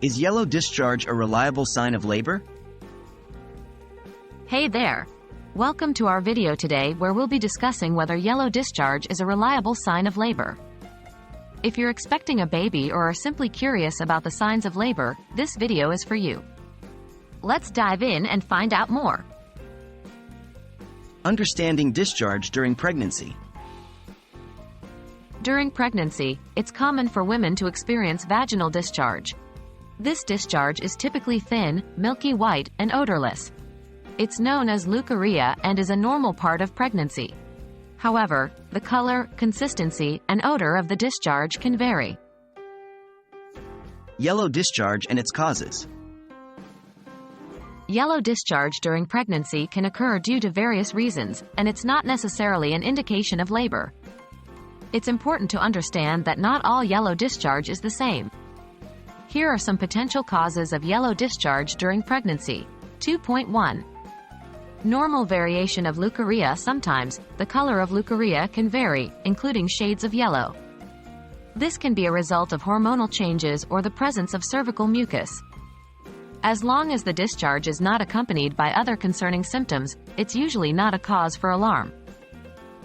Is yellow discharge a reliable sign of labor? Hey there! Welcome to our video today where we'll be discussing whether yellow discharge is a reliable sign of labor. If you're expecting a baby or are simply curious about the signs of labor, this video is for you. Let's dive in and find out more. Understanding discharge during pregnancy. During pregnancy, it's common for women to experience vaginal discharge. This discharge is typically thin, milky white, and odorless. It's known as leukorrhea and is a normal part of pregnancy. However, the color, consistency, and odor of the discharge can vary. Yellow discharge and its causes. Yellow discharge during pregnancy can occur due to various reasons, and it's not necessarily an indication of labor. It's important to understand that not all yellow discharge is the same. Here are some potential causes of yellow discharge during pregnancy. 2.1. Normal variation of leukorrhea. Sometimes, the color of leukorrhea can vary, including shades of yellow. This can be a result of hormonal changes or the presence of cervical mucus. As long as the discharge is not accompanied by other concerning symptoms, it's usually not a cause for alarm.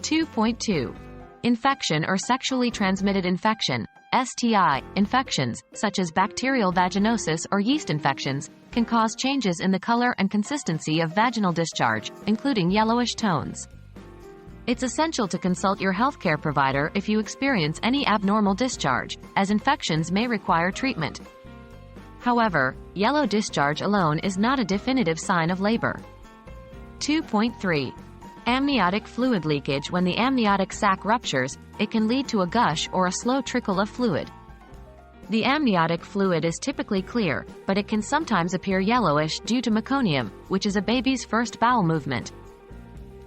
2.2. Infection or sexually transmitted infection. STI infections, such as bacterial vaginosis or yeast infections, can cause changes in the color and consistency of vaginal discharge, including yellowish tones. It's essential to consult your healthcare provider if you experience any abnormal discharge, as infections may require treatment. However, yellow discharge alone is not a definitive sign of labor. 2.3. Amniotic fluid leakage. When the amniotic sac ruptures, it can lead to a gush or a slow trickle of fluid. The amniotic fluid is typically clear, but it can sometimes appear yellowish due to meconium, which is a baby's first bowel movement.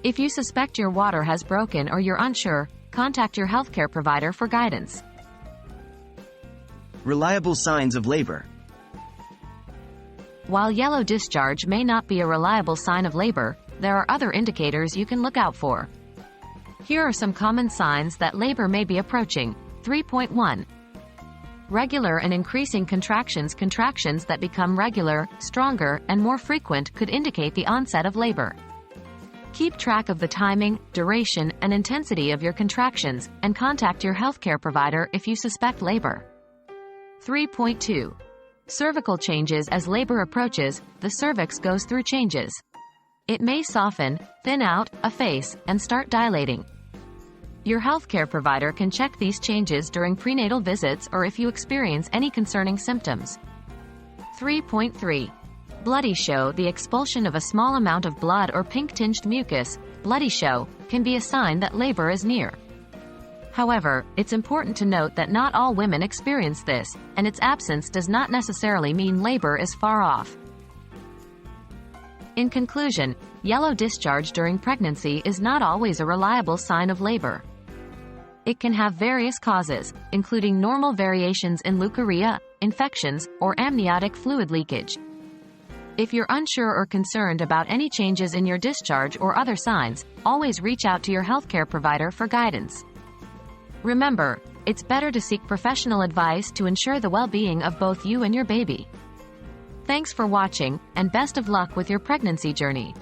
If you suspect your water has broken or you're unsure, contact your healthcare provider for guidance. Reliable signs of labor. While yellow discharge may not be a reliable sign of labor, there are other indicators you can look out for. Here are some common signs that labor may be approaching. 3.1. Regular and increasing contractions. Contractions that become regular, stronger, and more frequent could indicate the onset of labor. Keep track of the timing, duration, and intensity of your contractions, and contact your healthcare provider if you suspect labor. 3.2. Cervical changes. As labor approaches, the cervix goes through changes. It may soften, thin out, efface, and start dilating. Your healthcare provider can check these changes during prenatal visits or if you experience any concerning symptoms. 3.3. Bloody show. The expulsion of a small amount of blood or pink-tinged mucus, bloody show, can be a sign that labor is near. However, it's important to note that not all women experience this, and its absence does not necessarily mean labor is far off. In conclusion, yellow discharge during pregnancy is not always a reliable sign of labor. It can have various causes, including normal variations in leukorrhea, infections, or amniotic fluid leakage. If you're unsure or concerned about any changes in your discharge or other signs, always reach out to your healthcare provider for guidance. Remember, it's better to seek professional advice to ensure the well-being of both you and your baby. Thanks for watching, and best of luck with your pregnancy journey.